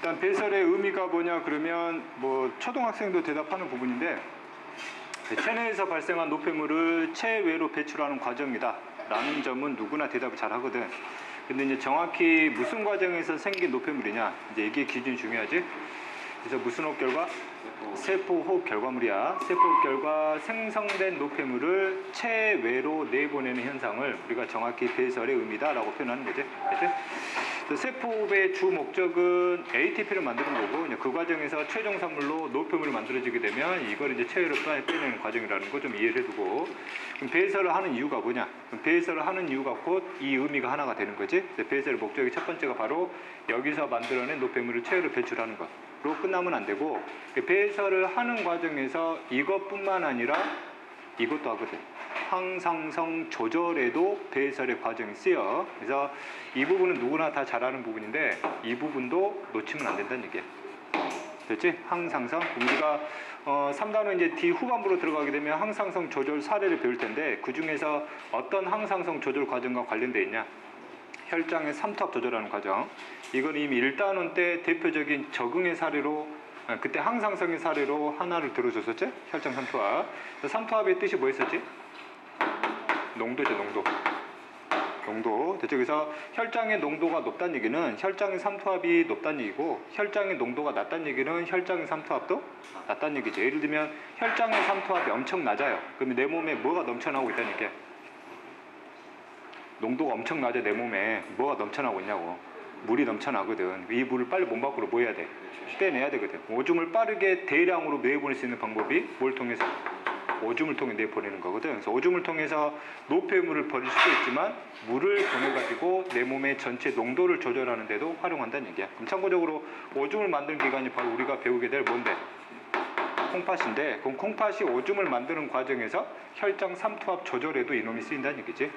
일단 배설의 의미가 뭐냐 그러면 뭐 초등학생도 대답하는 부분인데, 체내에서 발생한 노폐물을 체외로 배출하는 과정이다 라는 점은 누구나 대답을 잘 하거든. 근데 이제 정확히 무슨 과정에서 생긴 노폐물이냐, 이제 이게 기준이 중요하지. 그래서 무슨 호흡 결과? 세포 호흡 결과물이야. 세포 호흡 결과 생성된 노폐물을 체외로 내보내는 현상을 우리가 정확히 배설의 의미다 라고 표현하는 거지. 알겠지? 세포 호흡의 주 목적은 ATP를 만드는 거고, 그 과정에서 최종 산물로 노폐물이 만들어지게 되면 이걸 이제 체외로 빼내는 과정이라는 거 좀 이해를 해두고, 그럼 배설을 하는 이유가 뭐냐? 그럼 배설을 하는 이유가 곧 이 의미가 하나가 되는 거지. 배설의 목적이 첫 번째가 바로 여기서 만들어낸 노폐물을 체외로 배출하는 것로 끝나면 안 되고, 배설을 하는 과정에서 이것뿐만 아니라 이것도 하거든. 항상성 조절에도 배설의 과정이 쓰여. 그래서 이 부분은 누구나 다 잘 아는 부분인데 이 부분도 놓치면 안 된다는 얘기야. 됐지? 항상성. 우리가 3단원 이제 뒤 후반부로 들어가게 되면 항상성 조절 사례를 배울 텐데, 그 중에서 어떤 항상성 조절 과정과 관련되어 있냐? 혈장의 삼투압 조절하는 과정. 이건 이미 1단원 때 대표적인 적응의 사례로, 그때 항상성의 사례로 하나를 들어줬었지? 혈장 삼투압. 삼투압의 뜻이 뭐였었지? 농도죠, 농도. 농도. 대체 그래서 혈장의 농도가 높다는 얘기는 혈장의 삼투압이 높다는 얘기고, 혈장의 농도가 낮다는 얘기는 혈장의 삼투압도 낮다는 얘기죠. 예를 들면 혈장의 삼투압이 엄청 낮아요. 그러면 내 몸에 뭐가 넘쳐나고 있다는 얘기야? 농도가 엄청 낮아. 내 몸에 뭐가 넘쳐나고 있냐고. 물이 넘쳐나거든. 이 물을 빨리 몸 밖으로 뭐 해야 돼? 빼내야 되거든. 오줌을 빠르게 대량으로 내보낼 수 있는 방법이 뭘 통해서? 오줌을 통해 내보내는 거거든. 그래서 오줌을 통해서 노폐물을 버릴 수도 있지만 물을 보내가지고 내 몸의 전체 농도를 조절하는 데도 활용한다는 얘기야. 그럼 참고적으로 오줌을 만드는 기관이 바로 우리가 배우게 될 뭔데? 콩팥인데, 그럼 콩팥이 오줌을 만드는 과정에서 혈장 삼투압 조절에도 이놈이 쓰인다는 얘기지.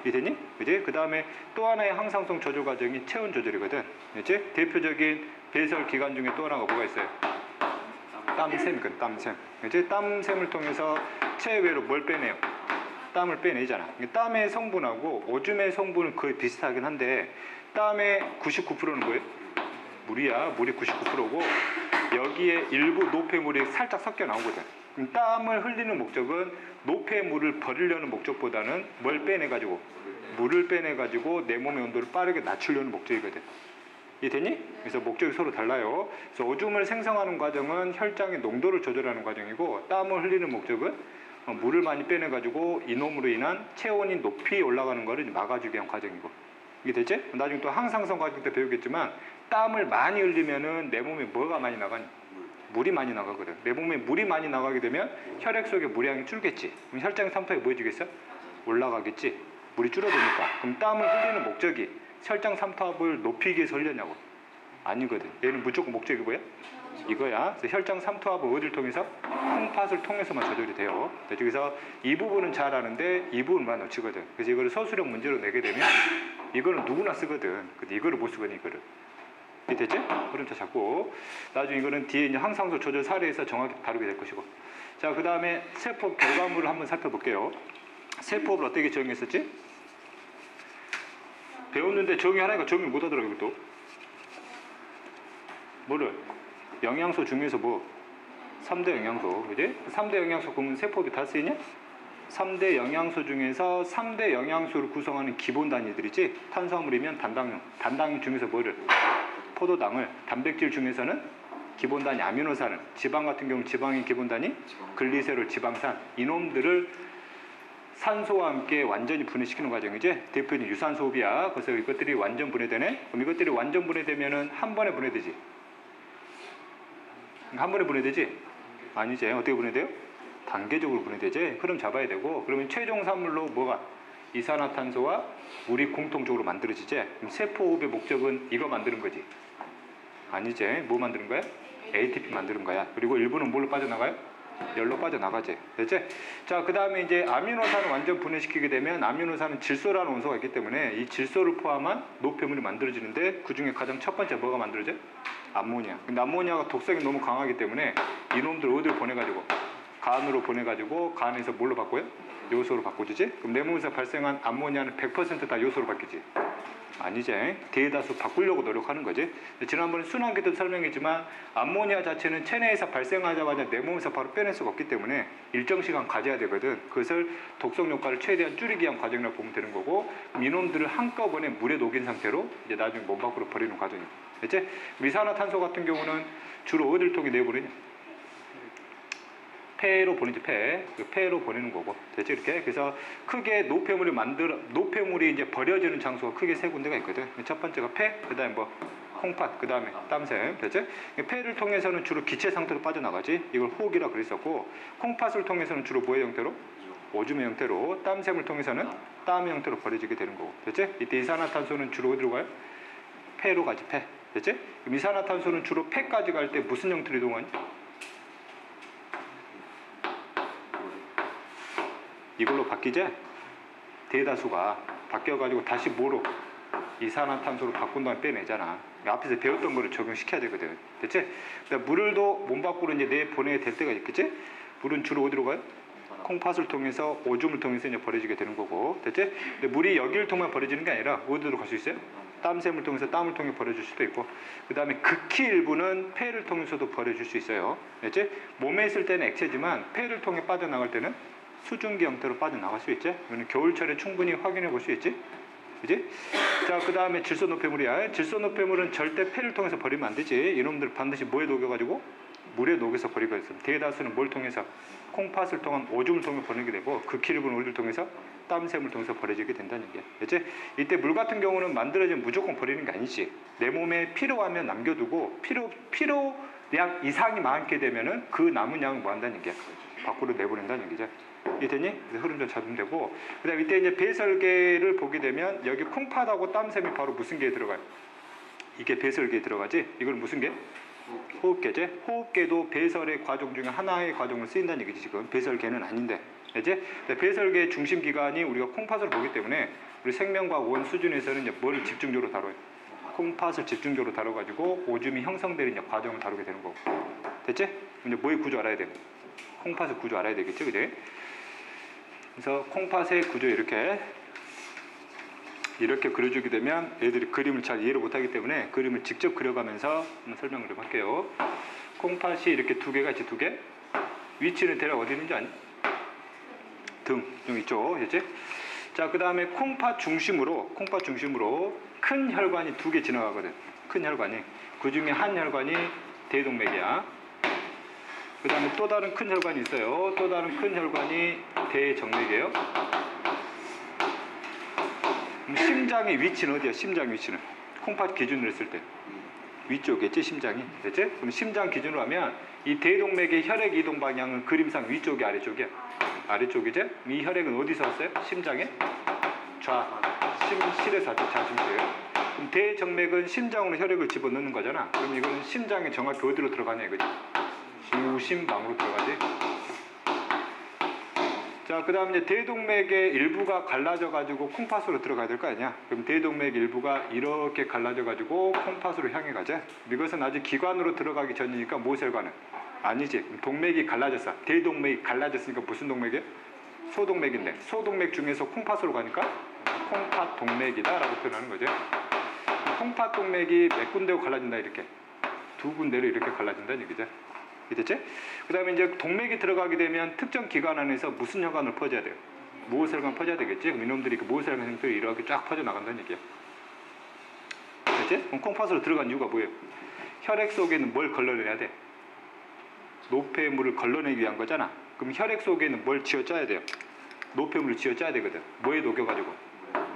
이해되니? 그지? 그 다음에 또 하나의 항상성 조절 과정이 체온 조절이거든. 그지? 대표적인 배설 기관 중에 또 하나가 뭐가 있어요? 땀샘이거든, 땀샘. 그지? 땀샘을 통해서 체외로 뭘 빼내요? 땀을 빼내잖아. 땀의 성분하고 오줌의 성분은 거의 비슷하긴 한데, 땀의 99%는 뭐예요? 물이야. 물이 99%고 여기에 일부 노폐물이 살짝 섞여 나오거든. 그럼 땀을 흘리는 목적은 노폐물을 버리려는 목적보다는 뭘 빼내가지고? 물을 빼내가지고 내 몸의 온도를 빠르게 낮추려는 목적이거든. 이해되니? 그래서 목적이 서로 달라요. 그래서 오줌을 생성하는 과정은 혈장의 농도를 조절하는 과정이고, 땀을 흘리는 목적은 물을 많이 빼내가지고 이놈으로 인한 체온이 높이 올라가는 것을 막아주기 위한 과정이고. 이게 되지? 나중에 또 항상성 과정 때 배우겠지만, 땀을 많이 흘리면은 내 몸에 뭐가 많이 나가니? 물이 많이 나가거든. 내 몸에 물이 많이 나가게 되면 혈액 속에 물량이 줄겠지. 그럼 혈장의 삼투압이 뭐 해주겠어? 올라가겠지. 물이 줄어드니까. 그럼 땀을 흘리는 목적이 혈장 삼투압을 높이기 위해서 흘렸냐고? 아니거든. 얘는 무조건 목적이 뭐야? 이거야. 그래서 혈장 삼투압은 어디를 통해서? 콩팥을 통해서만 조절이 돼요. 그래서 이 부분은 잘 아는데 이 부분만 놓치거든. 그래서 이거를 서술형 문제로 내게 되면 이거는 누구나 쓰거든. 근데 이거를 못 쓰거든, 이거를. 됐지? 그럼 자, 잡고 나중에 이거는 뒤에 이제 항상성 조절 사례에서 정확히 다루게 될 것이고. 자, 그 다음에 세포 결과물을 한번 살펴볼게요. 세포를 어떻게 정의했었지? 배웠는데 정의하라니까 정의 못 하더라고요. 또 뭐를? 영양소 중에서 뭐? 3대 영양소, 그지? 3대 영양소 그러면 세포에 다 쓰이냐? 3대 영양소 중에서 3대 영양소를 구성하는 기본 단위들이지. 탄수화물이면 단당류, 단당류 중에서 뭐를? 포도당을. 단백질 중에서는 기본 단위 아미노산을. 지방 같은 경우 지방의 기본 단위 글리세롤, 지방산. 이놈들을 산소와 함께 완전히 분해시키는 과정이지. 대표적인 유산소 호흡이야. 그래서 이것들이 완전 분해되네. 그럼 이것들이 완전 분해되면은 한 번에 분해되지. 한 번에 분해되지? 아니지. 어떻게 분해돼요? 단계적으로 분해되지. 흐름 잡아야 되고. 그러면 최종 산물로 뭐가? 이산화탄소와 물이 공통적으로 만들어지지. 그럼 세포 호흡의 목적은 이거 만드는 거지. 아니지. 뭐 만드는 거야? ATP 만드는 거야. 그리고 일부는 뭘로 빠져나가요? 열로 빠져나가지. 됐지? 자, 그 다음에 이제 아미노산을 완전 분해시키게 되면, 아미노산은 질소라는 원소가 있기 때문에 이 질소를 포함한 노폐물이 만들어지는데, 그 중에 가장 첫 번째 뭐가 만들어져? 암모니아. 근데 암모니아가 독성이 너무 강하기 때문에 이놈들 어디로 보내가지고? 간으로 보내가지고 간에서 뭘로 바꿔요? 요소로 바꿔주지? 그럼 내 몸에서 발생한 암모니아는 100% 다 요소로 바뀌지. 아니지. 대다수 바꾸려고 노력하는 거지. 지난번에 순환기 때도 설명했지만 암모니아 자체는 체내에서 발생하자마자 내 몸에서 바로 빼낼 수가 없기 때문에 일정 시간 가져야 되거든. 그것을 독성 효과를 최대한 줄이기 위한 과정이라고 보면 되는 거고, 이놈들을 한꺼번에 물에 녹인 상태로 이제 나중에 몸 밖으로 버리는 과정이야. 됐지? 이산화탄소 같은 경우는 주로 어디를 통해 내보내냐? 폐로 보내지. 폐로 보내는 거고. 됐죠? 이렇게. 그래서 크게 노폐물이 이제 버려지는 장소가 크게 세 군데가 있거든. 첫 번째가 폐, 그다음에 뭐 콩팥, 그다음에 땀샘. 됐죠? 폐를 통해서는 주로 기체 상태로 빠져나가지. 이걸 호흡이라 그랬었고, 콩팥을 통해서는 주로 뭐의 형태로? 오줌의 형태로, 땀샘을 통해서는 땀의 형태로 버려지게 되는 거고. 됐죠? 이때 이산화탄소는 주로 어디로 가요? 폐로 가지. 폐. 됐죠? 이산화탄소는 주로 폐까지 갈 때 무슨 형태로 이동하니? 이걸로 바뀌지? 대다수가 바뀌어가지고 다시 뭐로? 이산화탄소로 바꾼 다음에 빼내잖아. 앞에서 배웠던 거를 적용시켜야 되거든. 됐지? 그러니까 물도 몸 밖으로 이제 내보내야 될 때가 있겠지? 물은 주로 어디로 가요? 콩팥을 통해서, 오줌을 통해서 이제 버려지게 되는 거고. 됐지? 근데 물이 여기를 통해 버려지는 게 아니라 어디로 갈 수 있어요? 땀샘을 통해서 땀을 통해 버려질 수도 있고, 그 다음에 극히 일부는 폐를 통해서도 버려질 수 있어요. 됐지? 몸에 있을 때는 액체지만 폐를 통해 빠져나갈 때는 수증기 형태로 빠져나갈 수 있지? 이거는 겨울철에 충분히 확인해 볼 수 있지? 그지? 자, 그 다음에 질소노폐물이야. 질소노폐물은 절대 폐를 통해서 버리면 안 되지. 이놈들 반드시 뭐에 녹여가지고? 물에 녹여서 버리고 있습니다. 대다수는 뭘 통해서? 콩팥을 통한 오줌을 통해 버리게 되고, 극히 일부는 어디를 통해서? 땀샘을 통해서 버려지게 된다는 얘기야. 그치? 이때 물 같은 경우는 만들어지면 무조건 버리는 게 아니지. 내 몸에 필요하면 남겨두고, 필요량 이상이 많게 되면은 그 남은 양을 뭐 한다는 얘기야? 밖으로 내보낸다는 얘기죠. 이해되니? 흐름 좀 잡으면 되고, 그 다음에 이때 이제 배설계를 보게 되면 여기 콩팥하고 땀샘이 바로 무슨 계에 들어가요? 이게 배설계에 들어가지? 이건 무슨 계? 호흡계지? 호흡계도 배설의 과정 중에 하나의 과정을 쓰인다는 얘기지. 지금 배설계는 아닌데, 이제 배설계의 중심 기관이 우리가 콩팥을 보기 때문에 우리 생명과학 원 수준에서는 이제 뭘 집중적으로 다뤄요? 콩팥을 집중적으로 다뤄가지고 오줌이 형성되는 이제 과정을 다루게 되는 거고. 됐지? 이제 뭐의 구조 알아야 돼? 콩팥의 구조 알아야 되겠죠, 그지? 그래서 콩팥의 구조 이렇게 그려주게 되면 애들이 그림을 잘 이해를 못하기 때문에 그림을 직접 그려가면서 한번 설명을 좀 할게요. 콩팥이 이렇게 두 개가 있지, 두 개. 위치는 대략 어디 있는지 아니? 등 있죠, 됐지? 자, 그 다음에 콩팥 중심으로 큰 혈관이 두 개 지나가거든. 큰 혈관이. 그 중에 한 혈관이 대동맥이야. 그 다음에 또 다른 큰 혈관이 있어요. 또 다른 큰 혈관이 대정맥이에요. 심장의 위치는 어디야? 심장 위치는 콩팥 기준으로 했을 때 위쪽이겠지, 심장이. 됐지? 그럼 심장 기준으로 하면 이 대동맥의 혈액 이동 방향은 그림상 위쪽이 아래쪽이야? 아래쪽이지? 이 혈액은 어디서 왔어요? 심장의 심실에서 왔죠. 좌심실. 그럼 대정맥은 심장으로 혈액을 집어넣는 거잖아. 그럼 이거는 심장에 정확히 어디로 들어가냐 이거지? 우심방으로 들어가지. 자, 그 다음 이제 대동맥의 일부가 갈라져 가지고 콩팥으로 들어가야 될 거 아니야. 그럼 대동맥 일부가 이렇게 갈라져 가지고 콩팥으로 향해 가자. 이것은 아직 기관으로 들어가기 전이니까 모세혈관은 아니지. 동맥이 갈라졌어. 대동맥이 갈라졌으니까 무슨 동맥이야? 소동맥인데, 소동맥 중에서 콩팥으로 가니까 콩팥 동맥이다 라고 표현하는 거죠. 콩팥 동맥이 몇 군데로 갈라진다? 이렇게 두 군데로 이렇게 갈라진다는 얘기죠. 됐지? 그 다음에 이제 동맥이 들어가게 되면 특정 기관 안에서 무슨 혈관을 퍼져야 돼요? 모세혈관 퍼져야 되겠지? 그럼 이놈들이 그 모세혈관 형태로 이렇게 쫙 퍼져나간다는 얘기야. 됐지? 그럼 콩팥으로 들어간 이유가 뭐예요? 혈액 속에는 뭘 걸러내야 돼? 노폐물을 걸러내기 위한 거잖아. 그럼 혈액 속에는 뭘 쥐어짜야 돼요? 노폐물을 쥐어짜야 되거든. 뭐에 녹여가지고?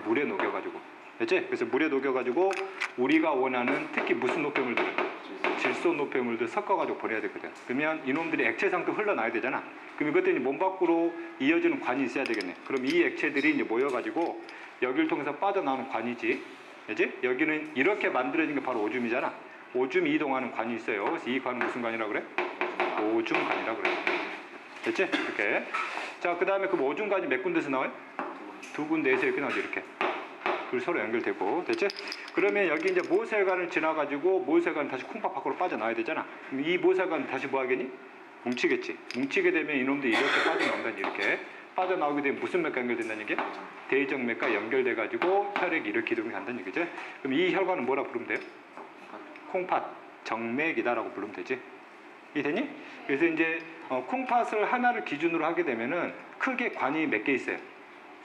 물에 녹여가지고. 됐지? 그래서 물에 녹여가지고 우리가 원하는 특히 무슨 노폐물들은? 질소 노폐물들 섞어가지고 보내야 되거든. 그러면 이놈들이 액체 상태로 흘러나야 되잖아. 그럼 이것들이 몸 밖으로 이어지는 관이 있어야 되겠네. 그럼 이 액체들이 이제 모여가지고 여기를 통해서 빠져나오는 관이지. 그지? 여기는 이렇게 만들어진 게 바로 오줌이잖아. 오줌이 이동하는 관이 있어요. 그래서 이 관은 무슨 관이라고 그래? 오줌관이라고 그래. 됐지? 이렇게. 자, 그 다음에 그 오줌관이 몇 군데서 나와요? 두 군데에서 이렇게 나오죠. 이렇게. 그리고 서로 연결되고. 됐지? 그러면 여기 이제 모세혈관을 지나가지고 모세혈관이 다시 콩팥 밖으로 빠져나와야 되잖아. 그럼 이 모세혈관은 다시 뭐 하겠니? 뭉치겠지. 뭉치게 되면 이놈들이 이렇게 빠져나온다니. 이렇게. 빠져나오게 되면 무슨 맥과 연결된다는 얘기야? 대정맥과 연결돼 가지고 혈액이 이렇게 이동이 간다는 얘기죠. 그럼 이 혈관은 뭐라 부르면 돼요? 콩팥 정맥이다라고 부르면 되지. 이해되니? 그래서 이제 콩팥을 하나를 기준으로 하게 되면은 크게 관이 몇 개 있어요?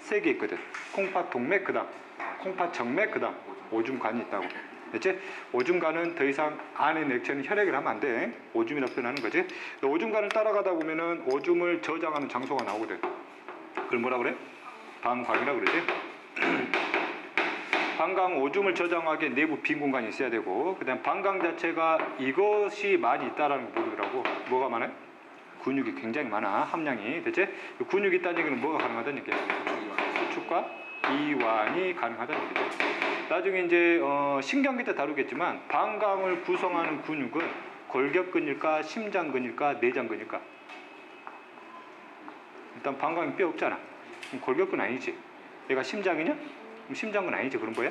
3개 있거든. 콩팥 동맥 그다음 콩팥 정맥 그다음 오줌관이 있다고. 됐지? 오줌관은 더 이상 안에 액체는 혈액을 하면 안 돼. 오줌이라 표현하는 거지. 오줌관을 따라가다 보면은 오줌을 저장하는 장소가 나오거든. 그걸 뭐라 그래? 방광이라 그러지. 방광 오줌을 저장하기에 내부 빈 공간이 있어야 되고, 그다음 방광 자체가 이것이 많이 있다라는 거 모르더라고. 뭐가 많아요? 근육이 굉장히 많아. 함량이. 됐지? 근육이 있다는 얘기는 뭐가 가능하다는 얘기야? 수축과 이완이 가능하다는 얘기죠. 나중에 이제 신경기 때 다루겠지만 방광을 구성하는 근육은 골격근일까 심장근일까 내장근일까? 일단 방광이 뼈 없잖아. 그럼 골격근 아니지. 얘가 심장이냐? 그럼 심장근 아니지. 그럼 뭐야?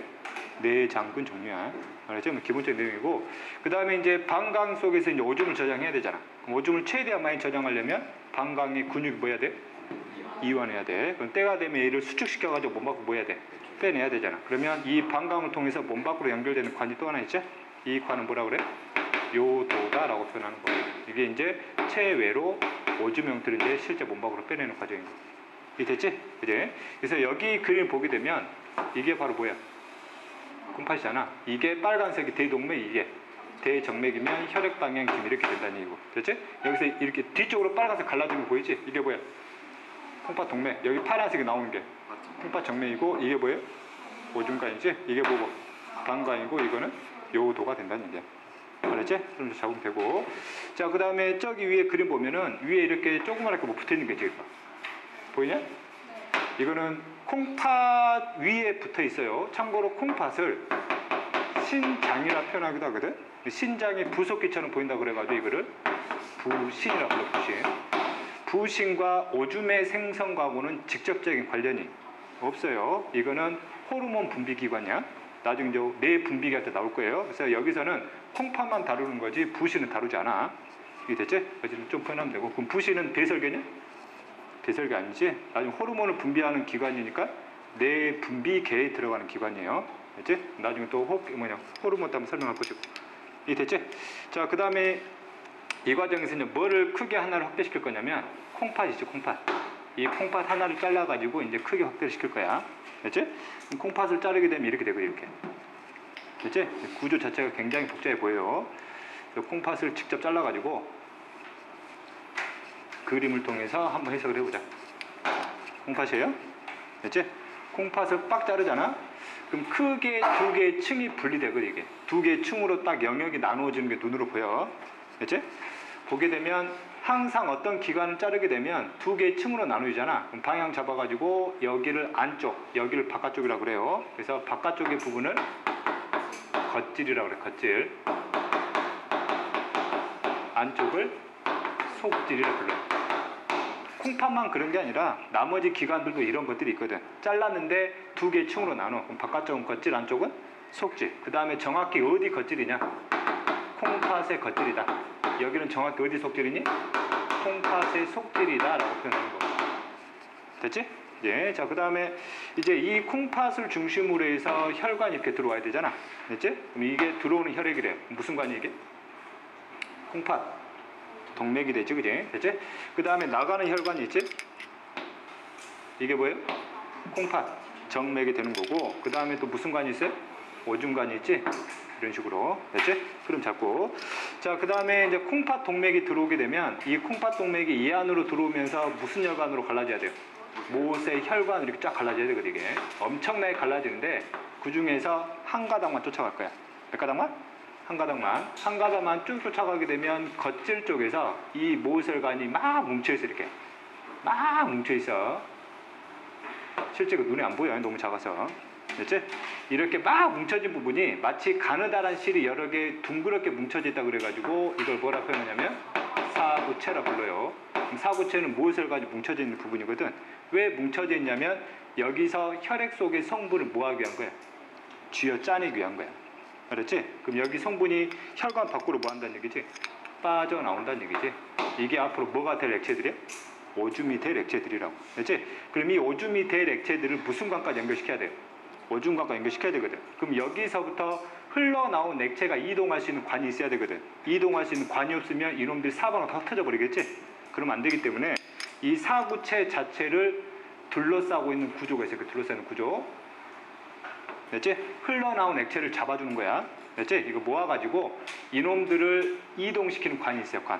내장근 종류야. 알았죠? 기본적인 내용이고, 그 다음에 이제 방광 속에서 이제 오줌을 저장해야 되잖아. 그럼 오줌을 최대한 많이 저장하려면 방광의 근육이 뭐 해야 돼? 이완해야 돼. 그럼 때가 되면 얘를 수축시켜가지고 몸 밖으로 뭐 해야 돼? 빼내야 되잖아. 그러면 이 방광을 통해서 몸 밖으로 연결되는 관이 또 하나 있죠? 이 관은 뭐라 그래? 요도다라고 표현하는 거야. 이게 이제 체외로 오줌 형태를 이제 실제 몸 밖으로 빼내는 과정인 거야. 이게 됐지? 그지? 그래서 여기 그림을 보게 되면 이게 바로 뭐야? 콩팥이잖아. 이게 빨간색이 대동맥, 이게 대정맥이면 혈액 방향 지금 이렇게 된다는 얘기고. 됐지? 여기서 이렇게 뒤쪽으로 빨간색 갈라진 거 보이지? 이게 뭐야? 콩팥 동맥. 여기 파란색이 나오는 게 콩팥 정맥이고, 이게 뭐예요? 오줌관이지? 이게 뭐고? 방광이고, 이거는 요도가 된다는 얘기야. 알았지? 그럼 잡으면 되고. 자, 그 다음에 저기 위에 그림 보면은 위에 이렇게 조그맣게 뭐 붙어 있는 게 지금 보이냐? 이거는 콩팥 위에 붙어 있어요. 참고로 콩팥을 신장이라 표현하기도 하거든. 신장이 부속기처럼 보인다 그래가지고 이거를 부신이라고 불러. 부신. 부신과 오줌의 생성과는 직접적인 관련이 없어요. 이거는 호르몬 분비기관이야. 나중에 이제 뇌 분비기할 때 나올 거예요. 그래서 여기서는 콩팥만 다루는 거지 부신은 다루지 않아. 이게 됐지? 좀 표현하면 되고. 그럼 부신은 배설계냐? 배설계 아니지? 나중에 호르몬을 분비하는 기관이니까 뇌 분비계에 들어가는 기관이에요. 됐지? 나중에 또 호르몬 때문에 설명할 것이고. 이게 됐지? 자, 그 다음에 이 과정에서 이제 뭐를 크게 하나를 확대시킬 거냐면 콩팥이죠, 콩팥. 이 콩팥 하나를 잘라가지고 이제 크게 확대를 시킬 거야. 됐지? 콩팥을 자르게 되면 이렇게 되고, 이렇게. 됐지? 구조 자체가 굉장히 복잡해 보여요. 콩팥을 직접 잘라가지고 그림을 통해서 한번 해석을 해보자. 콩팥이에요? 됐지? 콩팥을 빡 자르잖아? 그럼 크게 두 개의 층이 분리되거든, 이게. 두 개의 층으로 딱 영역이 나누어지는 게 눈으로 보여. 됐지? 보게 되면 항상 어떤 기관을 자르게 되면 두 개의 층으로 나누잖아. 그럼 방향 잡아가지고 여기를 안쪽, 여기를 바깥쪽이라고 그래요. 그래서 바깥쪽의 부분을 겉질이라고 그래, 겉질. 안쪽을 속질이라고 불러요. 콩팥만 그런 게 아니라 나머지 기관들도 이런 것들이 있거든. 잘랐는데 두 개의 층으로 나눠. 그럼 바깥쪽은 겉질, 안쪽은 속질. 그 다음에 정확히 어디 겉질이냐? 콩팥의 겉질이다. 여기는 정확히 어디 속질이니? 콩팥의 속질이다 라고 표현하는 거. 됐지? 예. 자, 그 다음에 이제 이 콩팥을 중심으로 해서 혈관이 이렇게 들어와야 되잖아. 됐지? 그럼 이게 들어오는 혈액이래요. 무슨 관이 이게? 콩팥 동맥이 되지, 그지? 됐지? 그 다음에 나가는 혈관이 있지? 이게 뭐예요? 콩팥 정맥이 되는 거고, 그 다음에 또 무슨 관이 있어요? 오줌관이 있지? 이런 식으로. 됐지? 그럼 잡고. 자, 그 다음에 이제 콩팥 동맥이 들어오게 되면 이 콩팥 동맥이 이 안으로 들어오면서 무슨 혈관으로 갈라져야 돼요? 모세 혈관으로 이렇게 쫙 갈라져야 되거든, 이게. 엄청나게 갈라지는데 그 중에서 한 가닥만 쫓아갈 거야. 몇 가닥만? 한 가닥만. 한 가닥만 쭉 쫓아가게 되면 겉질 쪽에서 이 모세혈관이 막 뭉쳐있어, 이렇게. 막 뭉쳐있어. 실제 그 눈에 안 보여요. 너무 작아서. 됐지? 이렇게 막 뭉쳐진 부분이 마치 가느다란 실이 여러 개 둥그렇게 뭉쳐져 있다 그래가지고 이걸 뭐라 표현하냐면 사구체라 불러요. 사구체는 모세혈관이 뭉쳐져 있는 부분이거든. 왜 뭉쳐져 있냐면 여기서 혈액 속의 성분을 뭐 하기 위한 거야? 쥐어 짜내기 위한 거야. 알았지? 그럼 여기 성분이 혈관 밖으로 뭐 한다는 얘기지? 빠져나온다는 얘기지. 이게 앞으로 뭐가 될 액체들이야? 오줌이 될 액체들이라고. 됐지? 그럼 이 오줌이 될 액체들을 무슨 관까지 연결시켜야 돼요? 오줌관과 연결시켜야 되거든. 그럼 여기서부터 흘러나온 액체가 이동할 수 있는 관이 있어야 되거든. 이동할 수 있는 관이 없으면 이놈들이 사방으로 다 흩어져 버리겠지? 그러면 안 되기 때문에 이 사구체 자체를 둘러싸고 있는 구조가 있어요. 그 둘러싸는 구조. 됐지? 흘러나온 액체를 잡아주는 거야. 됐지? 이거 모아가지고 이놈들을 이동시키는 관이 있어요. 관.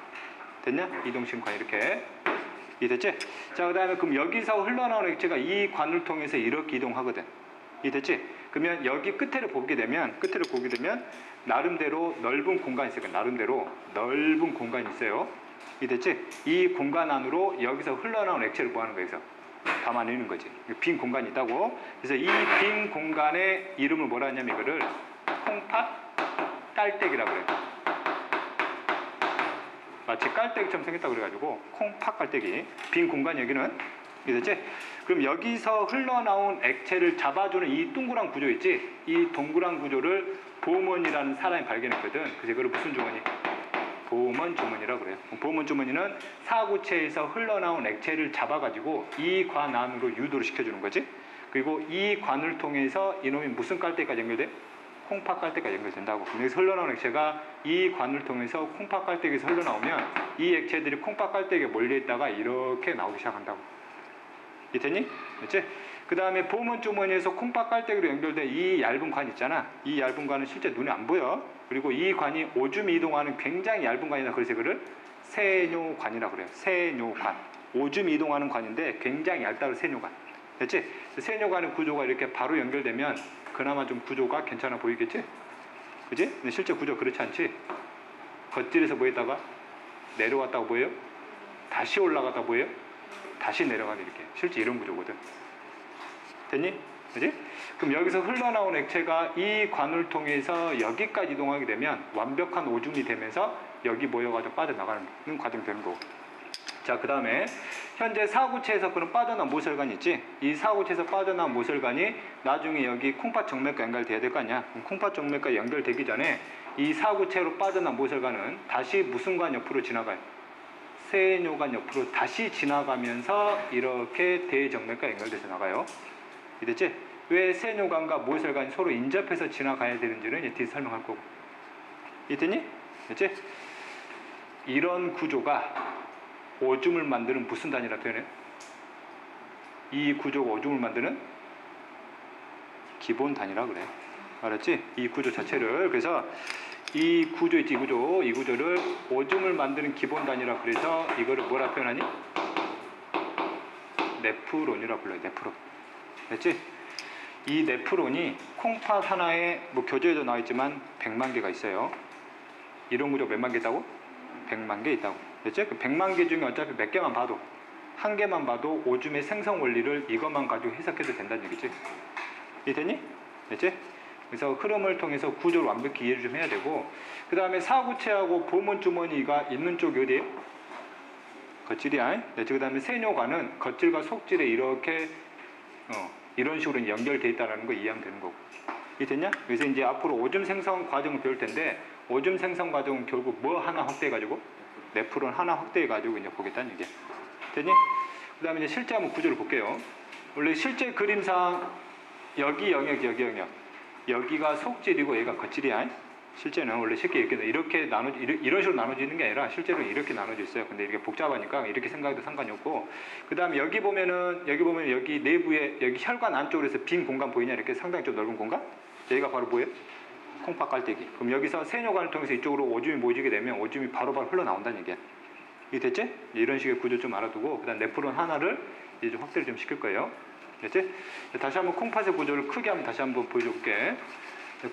됐냐? 이동시키는 관 이렇게. 이해됐지? 자, 그 다음에 그럼 여기서 흘러나온 액체가 이 관을 통해서 이렇게 이동하거든. 이해됐지? 그러면 여기 끝에를 보게 되면 나름대로 넓은 공간이 있어요. 나름대로 넓은 공간이 있어요. 이해됐지? 이 공간 안으로 여기서 흘러나온 액체를 뭐 하는 거예요? 그래서 담아내는 거지. 빈 공간이 있다고. 그래서 이 빈 공간의 이름을 뭐라 하냐면 이거를 콩팥 깔때기라고 그래요. 마치 깔때기처럼 생겼다고 그래가지고 콩팥 깔때기. 빈 공간 여기는. 이해됐지? 그럼 여기서 흘러나온 액체를 잡아주는 이 동그란 구조 있지? 이 동그란 구조를 보먼이라는 사람이 발견했거든. 그래서 이거를 무슨 주머니? 보먼 주머니라고 그래요. 보먼 주머니는 사구체에서 흘러나온 액체를 잡아가지고 이 관 안으로 유도를 시켜주는 거지. 그리고 이 관을 통해서 이놈이 무슨 깔때기까지 연결돼? 콩팥 깔때기까지 연결된다고. 여기서 흘러나온 액체가 이 관을 통해서 콩팥 깔때기에서 흘러나오면 이 액체들이 콩팥 깔때기에 몰려있다가 이렇게 나오기 시작한다고. 이해됐니? 그렇지? 그 다음에 보먼 주머니에서 콩팥 깔때기로 연결된 이 얇은 관 있잖아. 이 얇은 관은 실제 눈에 안 보여. 그리고 이 관이 오줌이 이동하는 굉장히 얇은 관이다. 그래서 그를 세뇨관이라고 그래요. 세뇨관. 오줌이 이동하는 관인데 굉장히 얇다고 세뇨관. 됐지? 세뇨관의 구조가 이렇게 바로 연결되면 그나마 좀 구조가 괜찮아 보이겠지? 그지? 근데 실제 구조 그렇지 않지? 겉질에서 뭐 했다가 내려왔다고 보여요? 다시 올라갔다 보여요? 다시 내려가게 이렇게. 실제 이런 구조거든. 됐니? 그지? 그럼 여기서 흘러나온 액체가 이 관을 통해서 여기까지 이동하게 되면 완벽한 오줌이 되면서 여기 모여가지고 빠져나가는 과정이 되는 거고. 자, 그 다음에 현재 사구체에서 그런 빠져나온 모설관이 있지? 이 사구체에서 빠져나온 모설관이 나중에 여기 콩팥 정맥과 연결돼야 될 거 아니야? 그럼 콩팥 정맥과 연결되기 전에 이 사구체로 빠져나온 모설관은 다시 무슨 관 옆으로 지나가요? 세뇨관 옆으로 다시 지나가면서 이렇게 대정맥과 연결돼서 나가요. 이해됐지? 왜 세뇨관과 모설관이 서로 인접해서 지나가야 되는지는 이제 뒤에 설명할 거고. 이해됐니? 됐지? 이런 구조가 오줌을 만드는 무슨 단위라 표현해요? 이 구조가 오줌을 만드는 기본 단위라 그래. 알았지? 이 구조 자체를. 그래서 이 구조 있지? 이 구조를 오줌을 만드는 기본 단위라 그래서 이거를 뭐라 표현하니? 네프론이라 불러요. 네프론. 됐지? 이 네프론이 콩팥 하나에 뭐 교재에도 나와 있지만 100만 개가 있어요. 이런 구조 몇만 개 있다고? 100만 개 있다고. 됐지? 그 100만 개 중에 어차피 몇 개만 봐도, 한 개만 봐도 오줌의 생성 원리를 이것만 가지고 해석해도 된다는 얘기지. 이해됐니? 됐지? 그래서 흐름을 통해서 구조를 완벽히 이해를 좀 해야 되고, 그 다음에 사구체하고 보먼 주머니가 있는 쪽이 어디예요? 겉질이야. 네, 그 다음에 세뇨관은 겉질과 속질에 이렇게 이런 식으로 연결되어 있다는 거 이해하면 되는 거고. 이해됐냐? 그래서 이제 앞으로 오줌 생성 과정을 배울 텐데, 오줌 생성 과정은 결국 뭐 하나 확대해가지고? 네프론 하나 확대해가지고 이제 보겠다는 얘기야. 됐니? 그 다음에 이제 실제 한번 구조를 볼게요. 원래 실제 그림상 여기 영역, 여기 영역. 여기가 속질이고 얘가 겉질이야. 실제는 원래 쉽게 이렇게 이런 식으로 나눠지는 게 아니라 실제로는 이렇게 나눠져 있어요. 근데 이렇게 복잡하니까 이렇게 생각해도 상관이 없고, 그 다음에 여기 보면은 여기 내부에 여기 혈관 안쪽으로 해서 빈 공간 보이냐? 이렇게 상당히 좀 넓은 공간? 여기가 바로 뭐예요? 콩팥 깔때기. 그럼 여기서 세뇨관을 통해서 이쪽으로 오줌이 모이게 되면 오줌이 바로바로 흘러나온다는 얘기야. 이게 됐지? 이런 식의 구조 좀 알아두고, 그 다음 네프론 하나를 이제 좀 확대를 좀 시킬 거예요. 됐지? 다시 한번 콩팥의 구조를 크게 한번 다시 한번 보여줄게.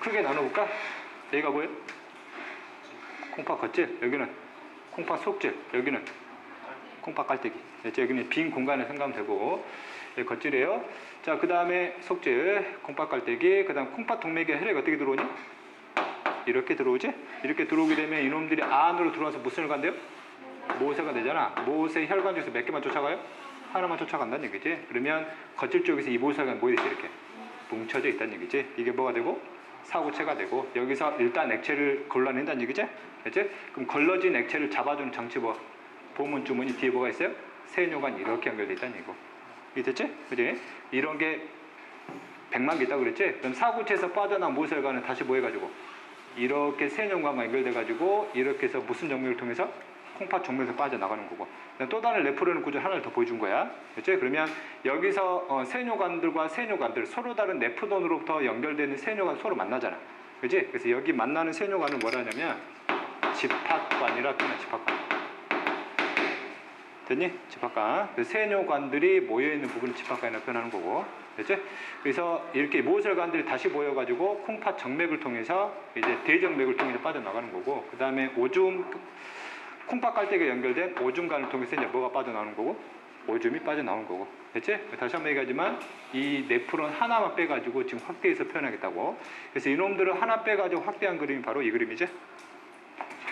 크게 나눠볼까? 여기가 뭐예요? 콩팥 겉질, 여기는 콩팥 속질, 여기는 콩팥 깔때기. 됐지? 여기는 빈 공간을 생각하면 되고, 여기 겉질이에요. 자, 그 다음에 속질, 콩팥 깔때기, 그 다음 콩팥 동맥에 혈액이 어떻게 들어오니? 이렇게 들어오지? 이렇게 들어오게 되면 이놈들이 안으로 들어와서 무슨 혈관 돼요? 모세가 되잖아. 모세 혈관 중에서 몇 개만 쫓아가요? 하나만 쫓아간다는 얘기지. 그러면 겉질 쪽에서 이 모세혈관이 뭐 있어? 이렇게 뭉쳐져 있다는 얘기지. 이게 뭐가 되고? 사구체가 되고, 여기서 일단 액체를 걸러낸다는 얘기지. 그치? 그럼 걸러진 액체를 잡아주는 장치 뭐? 보문 주머니 뒤에 뭐가 있어요? 세뇨관 이렇게 연결돼 있다는 얘기고. 이해됐지? 그지? 이런 게 100만 개 있다고 그랬지? 그럼 사구체에서 빠져나온 모세혈관은 다시 뭐 해가지고 이렇게 세뇨관과 연결돼가지고 이렇게 해서 무슨 정맥을 통해서 콩팥 정맥에서 빠져나가는 거고. 또 다른 레프로는 구조 하나를 더 보여준 거야. 그렇지? 그러면 여기서 세뇨관들과 세뇨관들 서로 다른 네프론으로부터 연결되는 세뇨관 서로 만나잖아. 그렇지? 그래서 여기 만나는 세뇨관을 뭐라 하냐면 집합관이라 표현해. 집합관. 됐니? 집합관. 그 세뇨관들이 모여있는 부분을 집합관이라고 표현하는 거고. 됐지? 그래서 이렇게 모세혈관들이 다시 모여가지고 콩팥 정맥을 통해서 이제 대정맥을 통해서 빠져나가는 거고. 그 다음에 오줌, 콩팥 깔때기가 연결된 오줌관을 통해서 이제 뭐가 빠져나오는 거고? 오줌이 빠져나오는 거고. 됐지? 다시 한번 얘기하지만 이 네프론 하나만 빼가지고 지금 확대해서 표현하겠다고. 그래서 이놈들을 하나 빼가지고 확대한 그림이 바로 이 그림이지?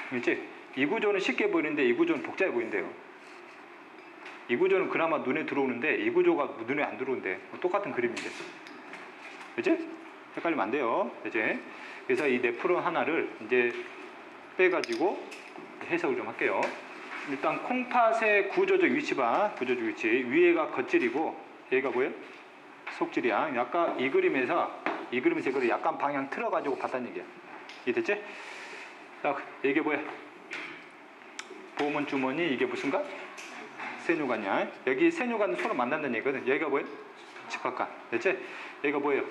그렇지? 이 구조는 쉽게 보이는데 이 구조는 복잡해 보인대요. 이 구조는 그나마 눈에 들어오는데 이 구조가 눈에 안 들어오는데 똑같은 그림인데. 그치? 헷갈리면 안 돼요. 그치? 그래서 이 네프론 하나를 이제 빼가지고 해석을 좀 할게요. 일단 콩팥의 구조적 위치 봐. 구조적 위치. 위에가 겉질이고 얘가 뭐예요? 속질이야. 아까 이 그림에서 이걸 약간 방향 틀어가지고 봤다는 얘기야. 이해됐지? 자, 이게 뭐야? 보문 주머니 이게 무슨가? 세뇨관이야. 여기 세뇨관은 서로 만난다는 얘기거든. 여기가 뭐예요? 집합관. 됐지? 여기가 뭐예요?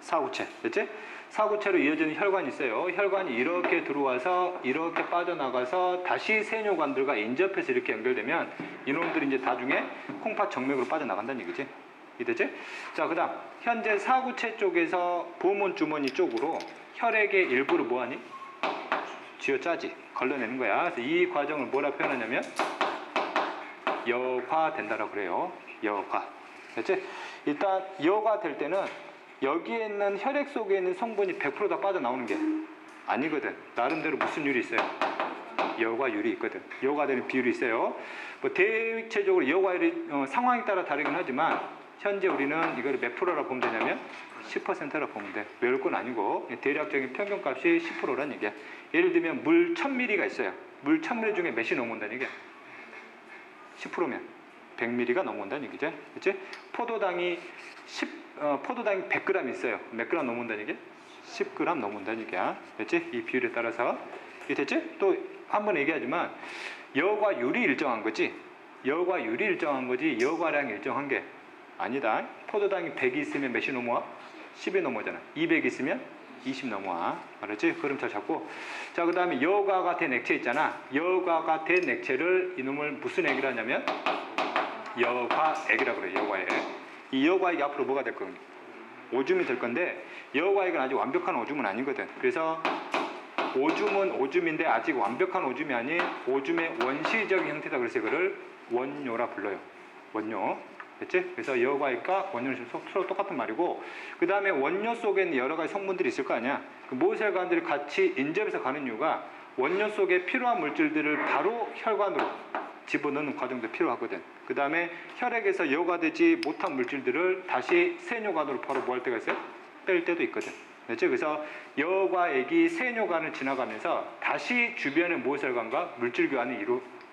사구체. 됐지? 사구체로 이어지는 혈관이 있어요. 혈관이 이렇게 들어와서 이렇게 빠져나가서 다시 세뇨관들과 인접해서 이렇게 연결되면 이놈들이 이제 나중에 콩팥 정맥으로 빠져나간다는 얘기지. 이해됐지? 자, 그 다음 현재 사구체 쪽에서 보문 주머니 쪽으로 혈액의 일부를 뭐하니? 쥐어짜지. 걸러내는 거야. 그래서 이 과정을 뭐라 표현하냐면 여과된다라고 그래요. 여과. 됐지? 일단 여과될 때는 여기에 있는 혈액 속에 있는 성분이 100% 다 빠져나오는 게 아니거든. 나름대로 무슨 율이 있어요? 여과율이 있거든. 여과되는 비율이 있어요. 뭐 대체적으로 여과율이 상황에 따라 다르긴 하지만 현재 우리는 이걸 몇 프로라 보면 되냐면 10%라 보면 돼. 외울 건 아니고 대략적인 평균값이 10%란 얘기야. 예를 들면 물 1000ml가 있어요. 물 1000ml 중에 몇이 넘어온다는 얘기야? 10%면 100ml가 넘어온다는 얘기죠. 그치? 포도당이 100g 있어요. 몇 g 넘어온다는 얘기야? 10g 넘어온다는 얘기야. 됐지? 이 비율에 따라서. 됐지? 또 한 번 얘기하지만 여과율이 일정한 거지. 여과율이 일정한 거지 여과량이 일정한 게 아니다. 포도당이 100이 있으면 몇이 넘어와? 10이 넘어오잖아. 200 있으면 20 넘어와. 알았지? 그럼 잘 잡고. 자, 그 다음에 여과가 된 액체 있잖아. 여과가 된 액체를 이놈을 무슨 액이라 하냐면 여과액이라고 그래. 여과액. 이 여과액이 앞으로 뭐가 될 겁니까? 오줌이 될 건데 여과액은 아직 완벽한 오줌은 아니거든. 그래서 오줌은 오줌인데 아직 완벽한 오줌이 아닌 오줌의 원시적인 형태다. 그래서 이거를 원뇨라 불러요. 원뇨. 됐지? 그래서 여과액과 원료는 서로 똑같은 말이고, 그 다음에 원료 속에는 여러 가지 성분들이 있을 거 아니야. 그 모세혈관들이 같이 인접해서 가는 이유가 원료 속에 필요한 물질들을 바로 혈관으로 집어넣는 과정도 필요하거든. 그 다음에 혈액에서 여과되지 못한 물질들을 다시 세뇨관으로 바로 뭐 할 때가 있어요? 뺄 때도 있거든. 됐지? 그래서 여과액이 세뇨관을 지나가면서 다시 주변의 모세혈관과 물질 교환이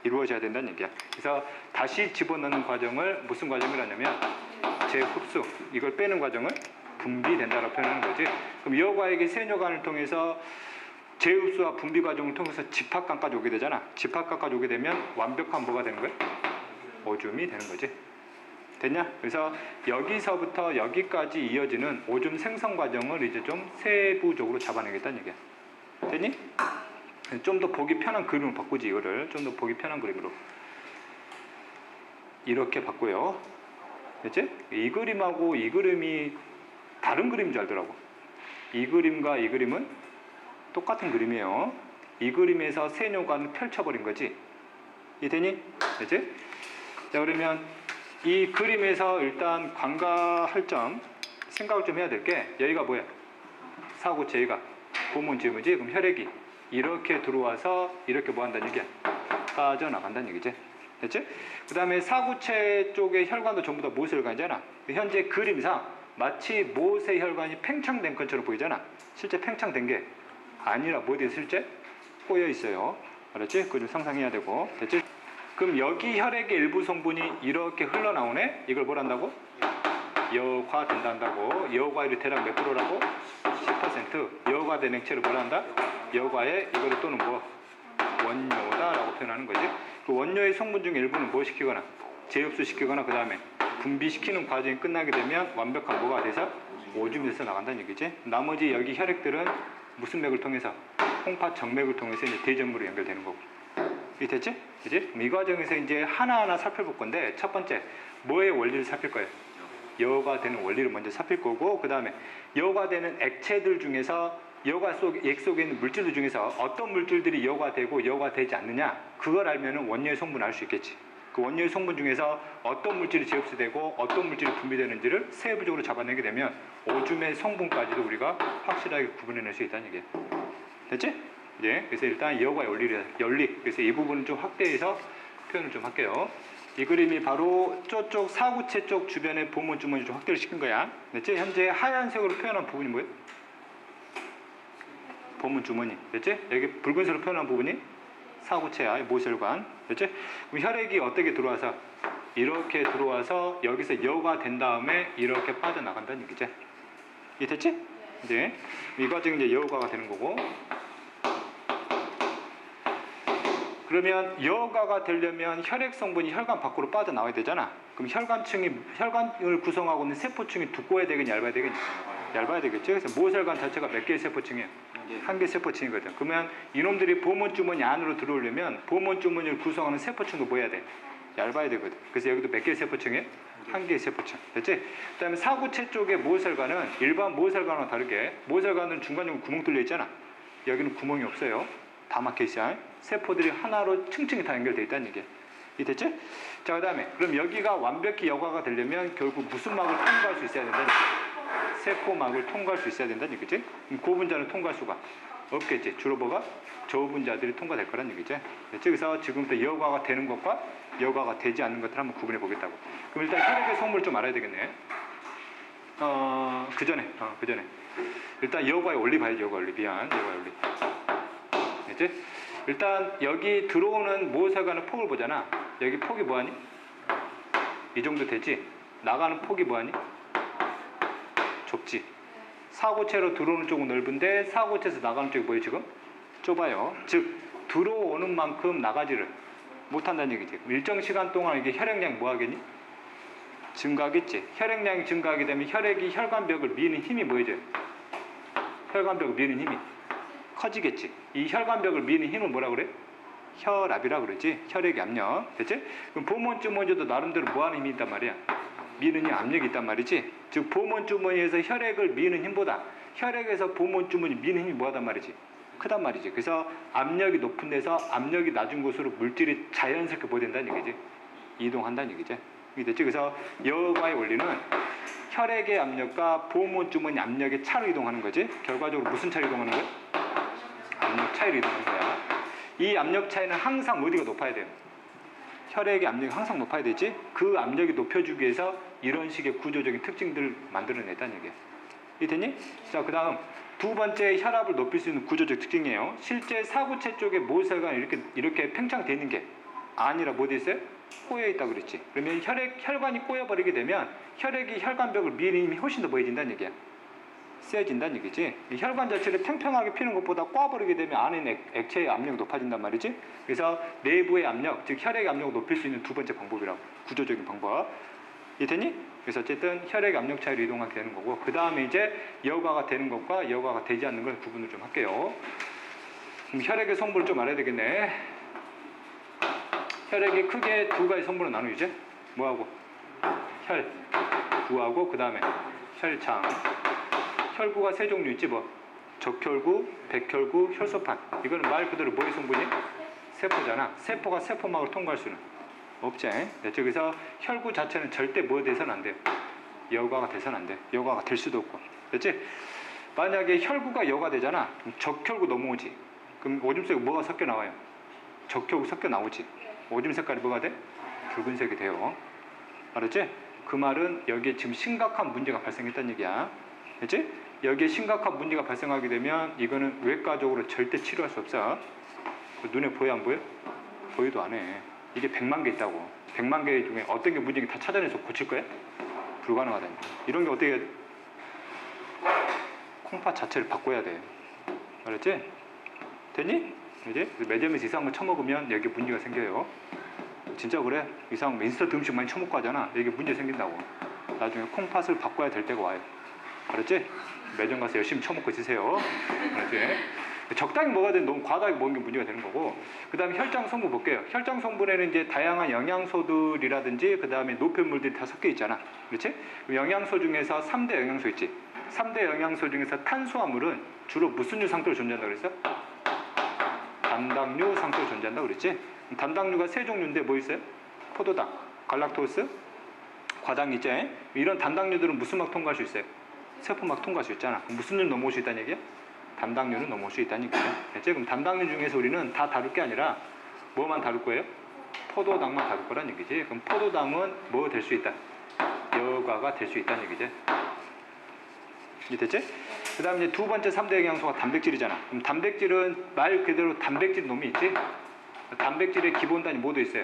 이루어져야 된다는 얘기야. 그래서 다시 집어넣는 과정을 무슨 과정이라냐면 재흡수, 이걸 빼는 과정을 분비된다라고 표현하는 거지. 그럼 여과액이 세뇨관을 통해서 재흡수와 분비 과정을 통해서 집합관까지 오게 되잖아. 집합관까지 오게 되면 완벽한 뭐가 되는 거야? 오줌이 되는 거지. 됐냐? 그래서 여기서부터 여기까지 이어지는 오줌 생성 과정을 이제 좀 세부적으로 잡아내겠다는 얘기야. 됐니? 좀 더 보기 편한 그림으로 바꾸지. 이거를 좀 더 보기 편한 그림으로 이렇게 바꾸요. 됐지? 이 그림하고 이 그림이 다른 그림인 줄 알더라고. 이 그림과 이 그림은 똑같은 그림이에요. 이 그림에서 세뇨관을 펼쳐버린 거지. 이해되니? 됐지? 자, 그러면 이 그림에서 일단 관가할 점, 생각을 좀 해야 될 게, 여기가 뭐야? 사구체, 여기가 보문지음이지. 그럼 혈액이 이렇게 들어와서 이렇게 뭐 한다는 얘기야? 빠져나간다는 얘기지. 됐지? 그 다음에 사구체 쪽의 혈관도 전부 다 모세혈관이잖아. 현재 그림상 마치 모세혈관이 팽창된 것처럼 보이잖아. 실제 팽창된 게 아니라 뭐 어디에 실제 꼬여 있어요. 알았지? 그걸 좀 상상해야 되고. 됐지? 그럼 여기 혈액의 일부 성분이 이렇게 흘러나오네. 이걸 뭘 한다고? 여과된다 한다고. 여과율이 대략 몇 프로라고? 10%. 여과된 액체를 뭘 한다? 여과에 이거를 또는 뭐? 원료다라고 표현하는 거지. 그 원료의 성분 중 일부는 뭐 시키거나 재흡수시키거나 그 다음에 분비시키는 과정이 끝나게 되면 완벽한 뭐가 돼서 오줌이 돼서 나간다는 얘기지. 나머지 여기 혈액들은 무슨 맥을 통해서? 홍파 정맥을 통해서 이제 대전부로 연결되는 거고. 이게 됐지? 그지? 이 과정에서 이제 하나하나 살펴볼 건데, 첫 번째 뭐의 원리를 살필 거예요? 여과되는 원리를 먼저 살필 거고, 그 다음에 여과되는 액체들 중에서 액 속에 있는 물질들 중에서 어떤 물질들이 여과되고 여과되지 않느냐, 그걸 알면은 원료의 성분을 알 수 있겠지. 그 원료의 성분 중에서 어떤 물질이 재흡수되고 어떤 물질이 분비되는지를 세부적으로 잡아내게 되면 오줌의 성분까지도 우리가 확실하게 구분해낼 수 있다는 얘기예요. 됐지? 예. 그래서 일단 여과의 원리. 그래서 이 부분은 좀 확대해서 표현을 좀 할게요. 이 그림이 바로 저쪽 사구체 쪽 주변에 보문 주머니 좀 확대를 시킨 거야. 됐지? 현재 하얀색으로 표현한 부분이 뭐예요? 보문 주머니. 됐지? 여기 붉은색으로 표현한 부분이 사구체야. 모혈관. 됐지? 그럼 혈액이 어떻게 들어와서 이렇게 들어와서 여기서 여과된 다음에 이렇게 빠져나간다는 얘기지. 이해 됐지? 이제 이 과정이 이제 여과가 되는 거고. 그러면 여과가 되려면 혈액 성분이 혈관 밖으로 빠져나와야 되잖아. 그럼 혈관을 구성하고 있는 세포층이 두꺼워야 되겠냐, 얇아야 되겠냐? 얇아야 되겠죠. 그래서 모혈관 자체가 몇 개의 세포층이에요? 한 개 세포층이거든. 그러면 이놈들이 보문주머니 안으로 들어오려면 보문주머니를 구성하는 세포층도 뭐 해야 돼? 얇아야 되거든. 그래서 여기도 몇 개의 세포층이에요? 한 개의 세포층. 됐지? 그 다음에 사구체 쪽의 모혈관은 일반 모혈관과 다르게, 모혈관은 중간중간 구멍 뚫려 있잖아. 여기는 구멍이 없어요. 다 막혀 있어. 세포들이 하나로 층층이 다 연결되어 있다는 얘기야. 이해됐지? 자, 그 다음에 그럼 여기가 완벽히 여과가 되려면 결국 무슨 막을 통과할 수 있어야 된다는 얘기야. 세포막을 통과할 수 있어야 된다는 얘기지. 고분자는 통과할 수가 없겠지. 주로 뭐가? 저분자들이 통과될 거란 얘기지. 됐지? 그래서 지금부터 여과가 되는 것과 여과가 되지 않는 것들을 한번 구분해 보겠다고. 그럼 일단 혈액의 성분을 좀 알아야 되겠네. 그 전에 일단 여과의 원리 봐야지. 여과의 원리. 여과의 원리. 됐지? 일단 여기 들어오는 모혈관의 폭을 보잖아. 여기 폭이 뭐하니? 이 정도 되지? 나가는 폭이 뭐하니? 좁지. 사고체로 들어오는 쪽은 넓은데 사고체에서 나가는 쪽이 뭐예요 지금? 좁아요. 즉 들어오는 만큼 나가지를 못한다는 얘기지. 일정 시간 동안 이게 혈액량이 뭐하겠니? 증가하겠지. 혈액량이 증가하게 되면 혈액이 혈관벽을 미는 힘이 뭐예요? 혈관벽을 미는 힘이 커지겠지. 이 혈관벽을 미는 힘을 뭐라 그래? 혈압이라 그러지. 혈액의 압력. 됐지? 그럼 보문주머니도 나름대로 뭐하는 힘이 있단 말이야? 미는 힘, 압력이 있단 말이지. 즉 보문주머니에서 혈액을 미는 힘보다 혈액에서 보문주머니 미는 힘이 뭐하단 말이지? 크단 말이지. 그래서 압력이 높은 데서 압력이 낮은 곳으로 물질이 자연스럽게 뭐 된다는 얘기지? 이동한다는 얘기지. 이게 됐지? 그래서 여과의 원리는 혈액의 압력과 보문주머니 압력의 차로 이동하는 거지. 결과적으로 무슨 차로 이동하는 거야? 압력 차이로 이동하는 거야. 이 압력 차이는 항상 어디가 높아야 돼요? 혈액의 압력이 항상 높아야 되지. 그 압력이 높여주기 위해서 이런 식의 구조적인 특징들을 만들어냈다는 얘기야. 이해됐니? 자, 그 다음 두 번째 혈압을 높일 수 있는 구조적 특징이에요. 실제 사구체 쪽에 모혈관이 이렇게 팽창되어 있는 게 아니라 뭐 돼 있어요? 꼬여 있다 그랬지. 그러면 혈관이 꼬여버리게 되면 혈액이 혈관벽을 미는 힘이 훨씬 더 뭐해진다는 얘기야. 세진다는 얘기지. 이 혈관 자체를 팽팽하게 피는 것보다 꽈버리게 되면 안에 있는 액체의 압력이 높아진단 말이지. 그래서 내부의 압력, 즉 혈액의 압력을 높일 수 있는 두 번째 방법이라고. 구조적인 방법. 이해됐니? 그래서 어쨌든 혈액 압력 차이로 이동하게 되는 거고, 그 다음에 이제 여과가 되는 것과 여과가 되지 않는 걸 구분을 좀 할게요. 그럼 혈액의 성분을 좀 알아야 되겠네. 혈액이 크게 두 가지 성분으로 나누이지. 뭐하고? 혈구하고 그 다음에 혈장. 혈구가 세 종류 있지 뭐. 적혈구, 백혈구, 혈소판. 이거는 말 그대로 뭐의 성분이? 세포잖아. 세포가 세포막을 통과할 수는 없지. 됐죠? 그래서 혈구 자체는 절대 뭐 돼서는 안 돼요? 여과가 돼서는 안 돼. 여과가 될 수도 없고. 됐지? 만약에 혈구가 여과되잖아. 그럼 적혈구 넘어오지. 그럼 오줌 속에 뭐가 섞여 나와요? 적혈구 섞여 나오지. 오줌 색깔이 뭐가 돼? 붉은색이 돼요. 알았지? 그 말은 여기에 지금 심각한 문제가 발생했다는 얘기야. 됐지? 여기에 심각한 문제가 발생하게 되면 이거는 외과적으로 절대 치료할 수 없어. 눈에 보여 안 보여? 보이도 안 해. 이게 100만 개 있다고. 100만 개 중에 어떤 게 문제인지 다 찾아내서 고칠 거야? 불가능하다니. 이런 게 어떻게 해? 콩팥 자체를 바꿔야 돼. 알았지? 됐니? 이제 매점에서 이상한 거 처먹으면 여기 문제가 생겨요. 진짜 그래? 이상한 인스턴트 음식 많이 처먹고 하잖아. 여기 문제 생긴다고. 나중에 콩팥을 바꿔야 될 때가 와요. 알았지? 매점 가서 열심히 처먹고 있으세요. 알았지? 적당히 먹어야 되는데 너무 과다하게 먹는 게 문제가 되는 거고. 그 다음에 혈장 성분 볼게요. 혈장 성분에는 이제 다양한 영양소들이라든지 그 다음에 노폐물들이 다 섞여 있잖아. 그렇지? 영양소 중에서 3대 영양소 있지. 3대 영양소 중에서 탄수화물은 주로 무슨 유 상태로 존재한다고 그랬어? 단당류 상태로 존재한다고 그랬지? 단당류가 세 종류인데 뭐 있어요? 포도당, 갈락토스, 과당 있죠? 이런 단당류들은 무슨 막 통과할 수 있어요? 세포막 통과할 수 있잖아. 그럼 무슨 유 넘어올 수 있다는 얘기야? 단당류는 넘어올 수 있다는 얘기죠. 됐지? 그럼 단당류 중에서 우리는 다 다룰 게 아니라 뭐만 다룰 거예요? 포도당만 다룰 거란 얘기지. 그럼 포도당은 뭐 될 수 있다? 여과가 될 수 있다는 얘기지. 이해됐지? 그 다음에 이제 두 번째 3대 영양소가 단백질이잖아. 그럼 단백질은 말 그대로 단백질 놈이 있지? 단백질의 기본단위 뭐도 있어요?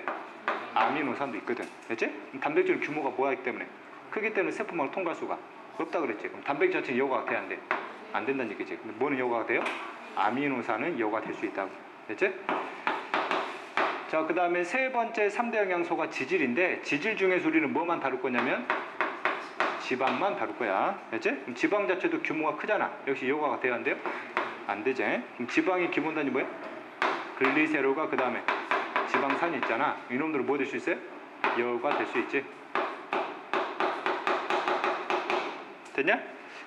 아미노산도 있거든. 됐지? 그럼 단백질 규모가 뭐하기 때문에? 크기 때문에 세포막을 통과할 수가 없다 그랬지. 그럼 단백질 자체는 여과가 돼야 안 돼? 안 된다는 얘기지. 근데 뭐는 여과가 돼요? 아미노산은 여과가 될 수 있다고. 됐지? 자, 그 다음에 세 번째 3대 영양소가 지질인데 지질 중에서 우리는 뭐만 다룰 거냐면 지방만 다룰 거야. 됐지? 그럼 지방 자체도 규모가 크잖아. 역시 여과가 돼야 안 돼요? 안 되지. 그럼 지방의 기본 단위 뭐야? 글리세롤과 그 다음에 지방산이 있잖아. 이놈들은 뭐 될 수 있어요? 여과 될 수 있지. 됐냐?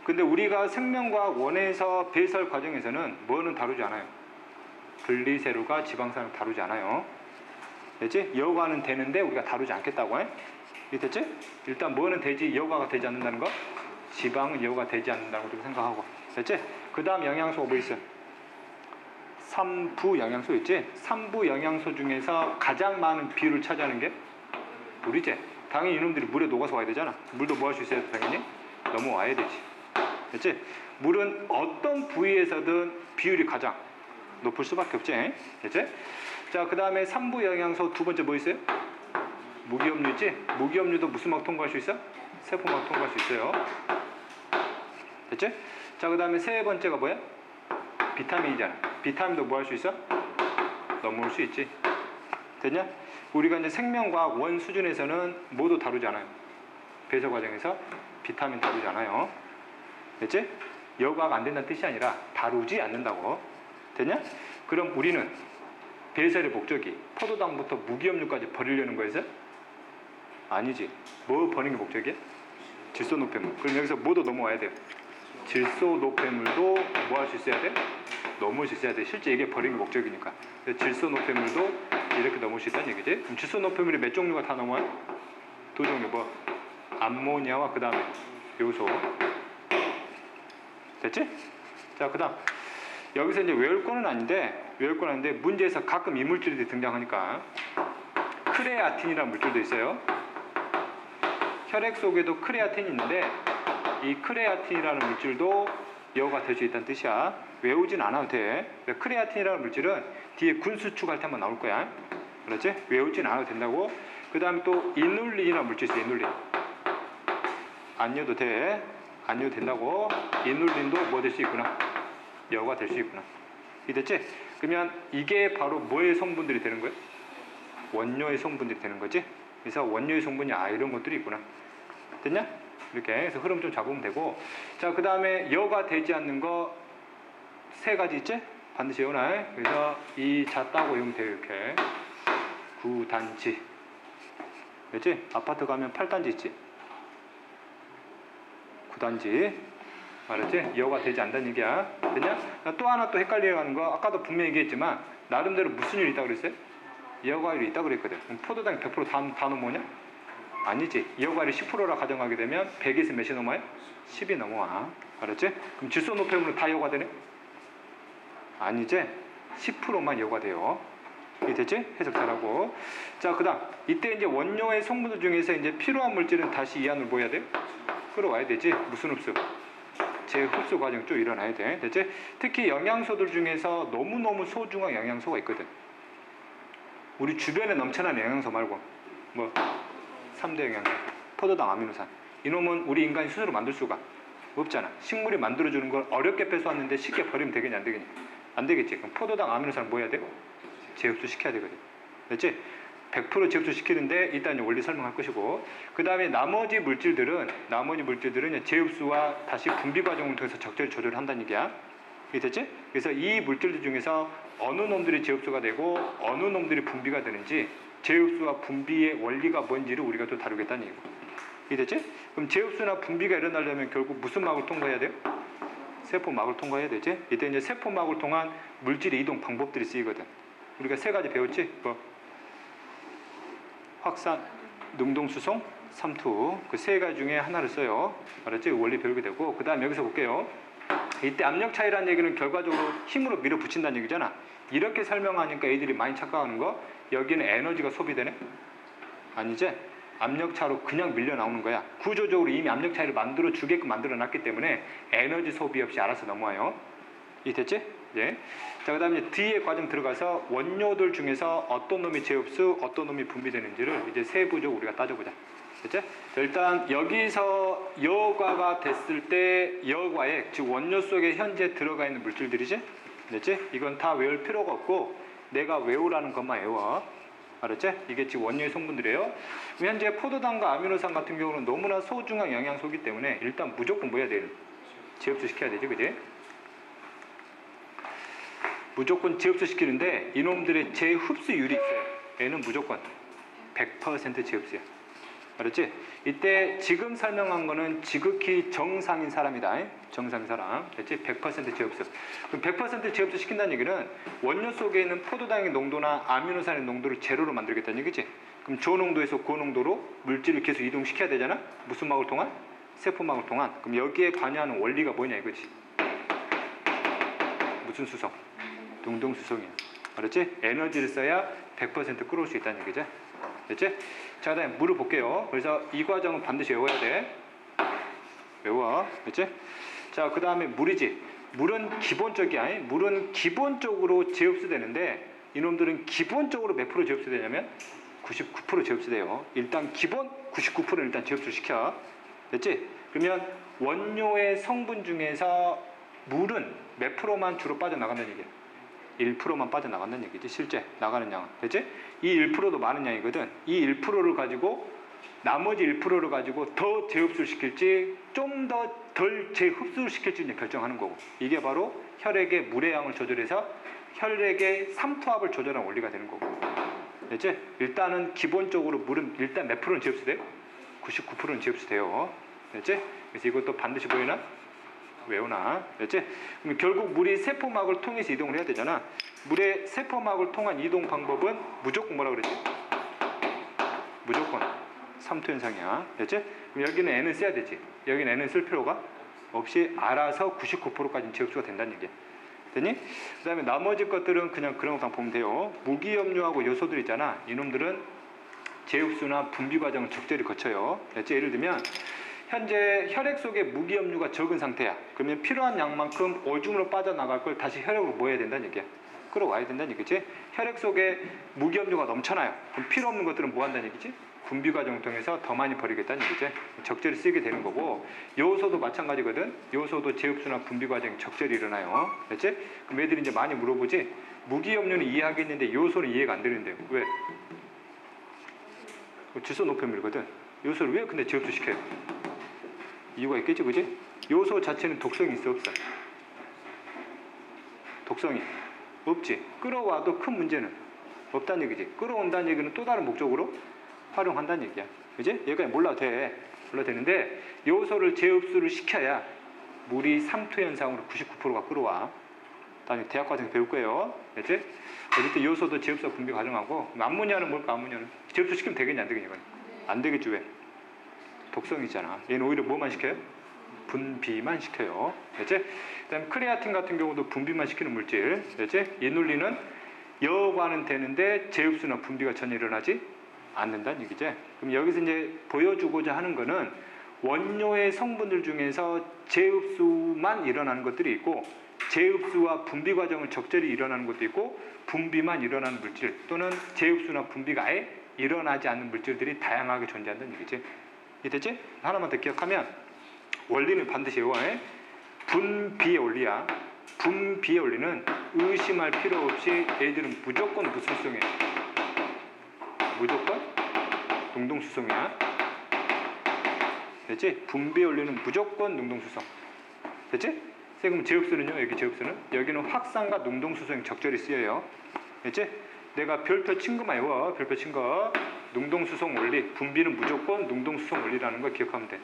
근데 우리가 생명과학 원에서 배설 과정에서는 뭐는 다루지 않아요? 글리세롤과 지방산을 다루지 않아요. 됐지? 여과는 되는데 우리가 다루지 않겠다고 해? 됐지? 일단 뭐는 되지 여과가 되지 않는다는 거? 지방은 여과가 되지 않는다는 거 좀 생각하고. 됐지? 그 다음 영양소가 뭐 있어? 3부 영양소 있지? 3부 영양소 중에서 가장 많은 비율을 차지하는 게 물이지. 당연히 이놈들이 물에 녹아서 와야 되잖아. 물도 뭐 할 수 있어야 돼? 당연히 넘어와야 되지. 됐지? 물은 어떤 부위에서든 비율이 가장 높을 수밖에 없지. 됐지? 자, 그 다음에 3부 영양소 두 번째 뭐 있어요? 무기염류 있지? 무기염류도 무슨 막 통과할 수 있어? 세포막 통과할 수 있어요. 됐지? 자, 그 다음에 세 번째가 뭐야? 비타민이잖아. 비타민도 뭐 할 수 있어? 넘어올 수 있지. 됐냐? 우리가 이제 생명과학 원 수준에서는 모두 다루지 않아요. 배설 과정에서 비타민 다루지 않아요. 됐지? 여과가 안 된다는 뜻이 아니라 다루지 않는다고. 됐냐? 그럼 우리는 배설의 목적이 포도당부터 무기염류까지 버리려는 거에서? 아니지. 뭐 버리는 게 목적이야? 질소 노폐물. 그럼 여기서 뭐도 넘어와야 돼요? 질소 노폐물도 뭐 할 수 있어야 돼? 넘을 수 있어야 돼. 실제 이게 버리는 게 목적이니까. 질소 노폐물도 이렇게 넘을 수 있다는 얘기지. 그럼 질소 노폐물이 몇 종류가 다 넘어와요? 두 종류. 뭐? 암모니아와 그 다음에 요소. 됐지? 자, 그 다음 여기서 이제 외울 거는 아닌데 문제에서 가끔 이 물질들이 등장하니까 크레아틴이라는 물질도 있어요. 혈액 속에도 크레아틴이 있는데 이 크레아틴이라는 물질도 여가 될 수 있다는 뜻이야. 외우진 않아도 돼. 크레아틴이라는 물질은 뒤에 군수축 할 때 한번 나올 거야. 그렇지? 외우진 않아도 된다고. 그 다음에 또 이눌린이라는 물질 있어. 이눌린. 안 넣어도 돼. 안 넣어도 된다고. 이눌린도 뭐 될 수 있구나? 여가 될 수 있구나. 이해됐지? 그러면 이게 바로 뭐의 성분들이 되는 거예요? 원료의 성분들이 되는 거지? 그래서 원료의 성분이 이런 것들이 있구나. 됐냐? 이렇게 해서 흐름 좀 잡으면 되고. 자, 그 다음에 여가 되지 않는 거 세 가지 있지? 반드시 외워놔. 그래서 이 잣다고 외우면 돼요. 이렇게 9단지. 됐지? 아파트 가면 8단지 있지? 9단지. 알았지? 여가 되지 않는다는 얘기야. 됐냐? 또 하나 또 헷갈려가는 거 아까도 분명히 얘기했지만 나름대로 무슨 일이 있다고 그랬어요? 여과율이 있다고 그랬거든. 그럼 포도당이 100% 다 넘어오냐? 아니지. 여과율이 10%라 가정하게 되면 100에서 몇이 넘어요? 10이 넘어와. 알았지? 그럼 질소 노폐물은 다 여과되네? 아니지. 10%만 여과돼요. 이게 됐지? 해석 잘하고. 자, 그 다음 이때 이제 원료의 성분들 중에서 이제 필요한 물질은 다시 이 안으로 뭐 해야 돼? 끌어와야 되지. 무슨 흡수? 재흡수 과정이 좀 일어나야 돼. 됐지? 특히 영양소들 중에서 너무너무 소중한 영양소가 있거든. 우리 주변에 넘쳐나는 영양소 말고 뭐 3대 영양소, 포도당, 아미노산. 이놈은 우리 인간이 스스로 만들 수가 없잖아. 식물이 만들어주는 걸 어렵게 뺏어왔는데 쉽게 버리면 되겠냐 안 되겠냐? 안 되겠지. 그럼 포도당, 아미노산 뭐 해야 돼? 재흡수 시켜야 되거든. 됐지? 100% 재흡수 시키는데 일단 원리 설명할 것이고, 그 다음에 나머지 물질들은 재흡수와 다시 분비 과정을 통해서 적절히 조절한다는 얘기야. 이게 됐지? 그래서 이 물질들 중에서 어느 놈들이 재흡수가 되고 어느 놈들이 분비가 되는지, 재흡수와 분비의 원리가 뭔지를 우리가 또 다루겠다는 얘기고. 이게 됐지? 그럼 재흡수나 분비가 일어나려면 결국 무슨 막을 통과해야 돼요? 세포막을 통과해야 되지? 이때 이제 세포막을 통한 물질의 이동 방법들이 쓰이거든. 우리가 세 가지 배웠지? 뭐 확산, 능동수송, 삼투, 그 세 가지 중에 하나를 써요. 알았지? 원리 배우게 되고, 그 다음 여기서 볼게요. 이때 압력 차이라는 얘기는 결과적으로 힘으로 밀어붙인다는 얘기잖아. 이렇게 설명하니까 애들이 많이 착각하는 거, 여기는 에너지가 소비되네? 아니지? 압력 차로 그냥 밀려 나오는 거야. 구조적으로 이미 압력 차이를 만들어 주게끔 만들어 놨기 때문에 에너지 소비 없이 알아서 넘어와요. 이 됐지? 예. 자, 그 다음에 뒤에 과정 들어가서 원료들 중에서 어떤 놈이 재흡수, 어떤 놈이 분비되는지를 이제 세부적으로 우리가 따져보자. 됐지? 자, 일단 여기서 여과가 됐을 때 여과액, 즉 원료 속에 현재 들어가 있는 물질들이지? 됐지? 이건 다 외울 필요가 없고 내가 외우라는 것만 외워. 알았지? 이게 지금 원료의 성분들이에요. 현재 포도당과 아미노산 같은 경우는 너무나 소중한 영양소이기 때문에 일단 무조건 뭐 해야 돼? 재흡수 시켜야 되지, 그지? 무조건 재흡수 시키는데 이놈들의 재흡수율이 있어요. 얘는 무조건 100% 재흡수야. 알았지? 이때 지금 설명한 거는 지극히 정상인 사람이다. 정상인 사람. 됐지? 100% 재흡수. 그럼 100% 재흡수 시킨다는 얘기는 원료 속에 있는 포도당의 농도나 아미노산의 농도를 제로로 만들겠다는 얘기지. 그럼 저농도에서 고농도로 물질을 계속 이동시켜야 되잖아? 무슨 막을 통한? 세포막을 통한. 그럼 여기에 관여하는 원리가 뭐냐 이거지. 무슨 수성? 능동수송이야. 알았지? 에너지를 써야 100% 끌어올 수 있다는 얘기죠. 됐지? 자, 다음에 물을 볼게요. 그래서 이 과정은 반드시 외워야 돼. 외워. 됐지? 자, 그 다음에 물이지. 물은 기본적이야. 물은 기본적으로 재흡수되는데 이놈들은 기본적으로 몇 프로 재흡수되냐면 99% 재흡수돼요. 일단 기본 99%는 일단 재흡수를 시켜. 됐지? 그러면 원료의 성분 중에서 물은 몇 프로만 주로 빠져나간다는 얘기야. 1%만 빠져나간다는 얘기지. 실제 나가는 양은. 됐지? 이 1%도 많은 양이거든. 이 1%를 가지고 나머지 1%를 가지고 더 재흡수를 시킬지 좀 더 덜 재흡수를 시킬지 결정하는 거고, 이게 바로 혈액의 물의 양을 조절해서 혈액의 삼투압을 조절하는 원리가 되는 거고. 됐지? 일단은 기본적으로 물은 일단 몇 프로는 재흡수돼요? 99%는 재흡수돼요. 됐지? 그래서 이것도 반드시 보이나? 외우나? 됐지? 그럼 결국 물이 세포막을 통해서 이동을 해야 되잖아. 물의 세포막을 통한 이동 방법은 무조건 뭐라 그랬지? 무조건 삼투 현상이야. 됐지? 그럼 여기는 N은 써야 되지. 여기는 N은 쓸 필요가 없이 알아서 99%까지 재흡수가 된다는 얘기야. 됐니? 그 다음에 나머지 것들은 그냥 그런 것만 보면 돼요. 무기염료하고 요소들 있잖아. 이놈들은 재흡수나 분비 과정을 적절히 거쳐요. 됐지? 예를 들면 현재 혈액 속에 무기염류가 적은 상태야. 그러면 필요한 양만큼 오줌으로 빠져나갈 걸 다시 혈액으로 모아야 된다는 얘기야. 끌어와야 된다는 얘기지. 혈액 속에 무기염류가 넘쳐나요. 그럼 필요 없는 것들은 뭐 한다는 얘기지? 분비 과정을 통해서 더 많이 버리겠다는 얘기지. 적절히 쓰게 되는 거고, 요소도 마찬가지거든. 요소도 재흡수나 분비 과정이 적절히 일어나요. 됐지? 그럼 애들이 이제 많이 물어보지. 무기염류는 이해하겠는데 요소는 이해가 안 되는데 왜? 질소 높여밀거든. 요소를 왜 근데 재흡수 시켜요? 이유가 있겠지, 그지? 요소 자체는 독성이 있어, 없어? 독성이 없지. 끌어와도 큰 문제는 없다는 얘기지. 끌어온다는 얘기는 또 다른 목적으로 활용한다는 얘기야. 그지? 여기까지 몰라도 돼. 몰라도 되는데 요소를 재흡수를 시켜야 물이 삼투 현상으로 99%가 끌어와. 다음에 대학 과정에서 배울 거예요. 알지? 어쨌든 요소도 재흡수 분비 과정하고, 암모니아는 뭘까? 암모니아는 재흡수 시키면 되겠냐, 안 되겠냐? 이건 안 되겠지. 왜? 독성이잖아. 얘는 오히려 뭐만 시켜요? 분비만 시켜요. 알지? 그 다음에 크레아틴 같은 경우도 분비만 시키는 물질. 알지? 이 논리는 여과는 되는데 재흡수나 분비가 전혀 일어나지 않는다는 얘기죠. 그럼 여기서 이제 보여주고자 하는 거는, 원료의 성분들 중에서 재흡수만 일어나는 것들이 있고, 재흡수나 분비가 전혀 일어나지 않는 것들이 있다는 얘기야. 그럼 여기서 이제 보여주고자 하는 거는, 원료의 성분들 중에서 재흡수만 일어나는 것들이 있고, 재흡수나 분비가 전혀 일어나지 않는 것들이 있다는 얘기야. 그럼 여기서 이제 보여주고자 하는 거는, 원료의 성분들 중에서 재흡수만 일어나는 것들이 있고, 재흡수와 분비 과정을 적절히 일어나는 것도 있고 분비만 일어나는 물질 또는 재흡수나 분비가 아예 일어나지 않는 물질들이 다양하게 존재한다는 얘기지. 이해됐지? 하나만 더 기억하면 원리는 반드시 외워야 해. 분비의 원리야. 분비의 원리는 의심할 필요 없이 얘들은 무조건 무슨 수성이야? 무조건 능동수성이야. 됐지? 분비의 원리는 무조건 능동수성. 됐지? 그럼 제흡수는요? 여기 제흡수는 여기는 확산과 능동수성이 적절히 쓰여요. 됐지? 내가 별표 친 것만 외워. 별표 친 거. 능동수성 원리. 분비는 무조건 능동수성 원리라는 걸 기억하면 돼.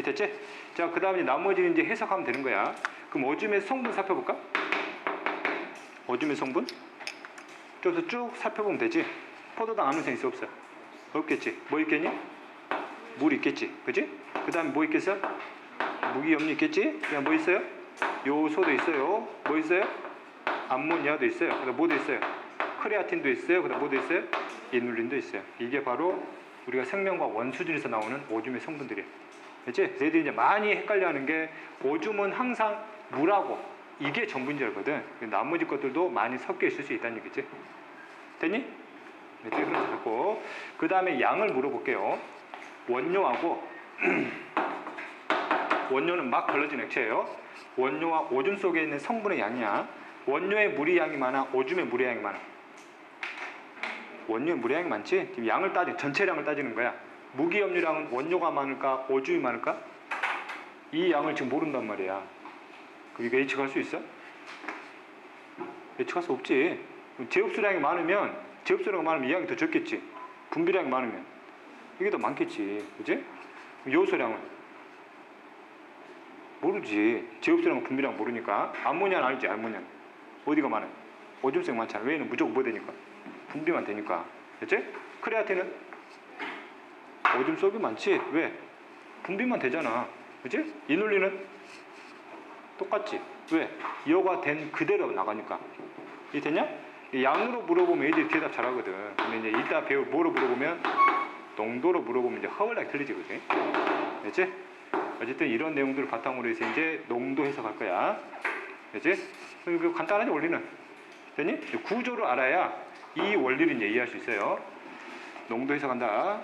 됐지? 자, 그 다음에 나머지는 이제 해석하면 되는 거야. 그럼 오줌의 성분 살펴볼까? 오줌의 성분? 좀 쭉 살펴보면 되지. 포도당 아무성 있어 없어? 없겠지. 뭐 있겠니? 물 있겠지. 그지? 그 다음에 뭐 있겠어? 무기염류 있겠지? 그냥 뭐 있어요? 요소도 있어요. 뭐 있어요? 암모니아도 있어요. 그 다음 뭐도 있어요? 크레아틴도 있어요. 그 다음 뭐도 있어요? 이눌린도 있어요. 이게 바로 우리가 생명과 원수질에서 나오는 오줌의 성분들이에요. 그치? 너희들이 이제 많이 헷갈려 하는 게 오줌은 항상 물하고 이게 전부인 줄 알거든. 나머지 것들도 많이 섞여 있을 수 있다는 얘기지. 됐니? 네, 그렇게 됐고. 그 다음에 양을 물어볼게요. 원료하고 원료는 막 걸러진 액체예요. 원료와 오줌 속에 있는 성분의 양이야. 원료의 물의 양이 많아? 오줌의 물의 양이 많아? 원료의 물의 양이 많지? 지금 양을 전체량을 따지는 거야. 무기염류량은 원료가 많을까? 오줌이 많을까? 이 양을 지금 모른단 말이야. 그럼 이거 예측할 수 있어? 예측할 수 없지. 제흡수량이 많으면 이 양이 더 적겠지. 분비량이 많으면 이게 더 많겠지. 그지? 요소량은 모르지. 제흡수량은 분비량 모르니까. 암모니아는 알지. 암모니아는 어디가 많아? 오줌성 많잖아. 왜냐면 무조건 뭐 되니까? 분비만 되니까. 그치? 크레아틴은 오줌 속이 많지. 왜? 분비만 되잖아. 그치? 이눌린은 똑같지. 왜? 이어가 된 그대로 나가니까. 이 됐냐? 양으로 물어보면 애들이 대답 잘하거든. 근데 이제 이따 뭐로 물어보면 농도로 물어보면 이제 허벌나게 틀리지. 그치? 됐지? 어쨌든 이런 내용들을 바탕으로 해서 이제 농도 해석할 거야. 됐지? 그 간단하지 원리는. 됐니? 구조를 알아야 이 원리를 이제 이해할 수 있어요. 농도 해석한다.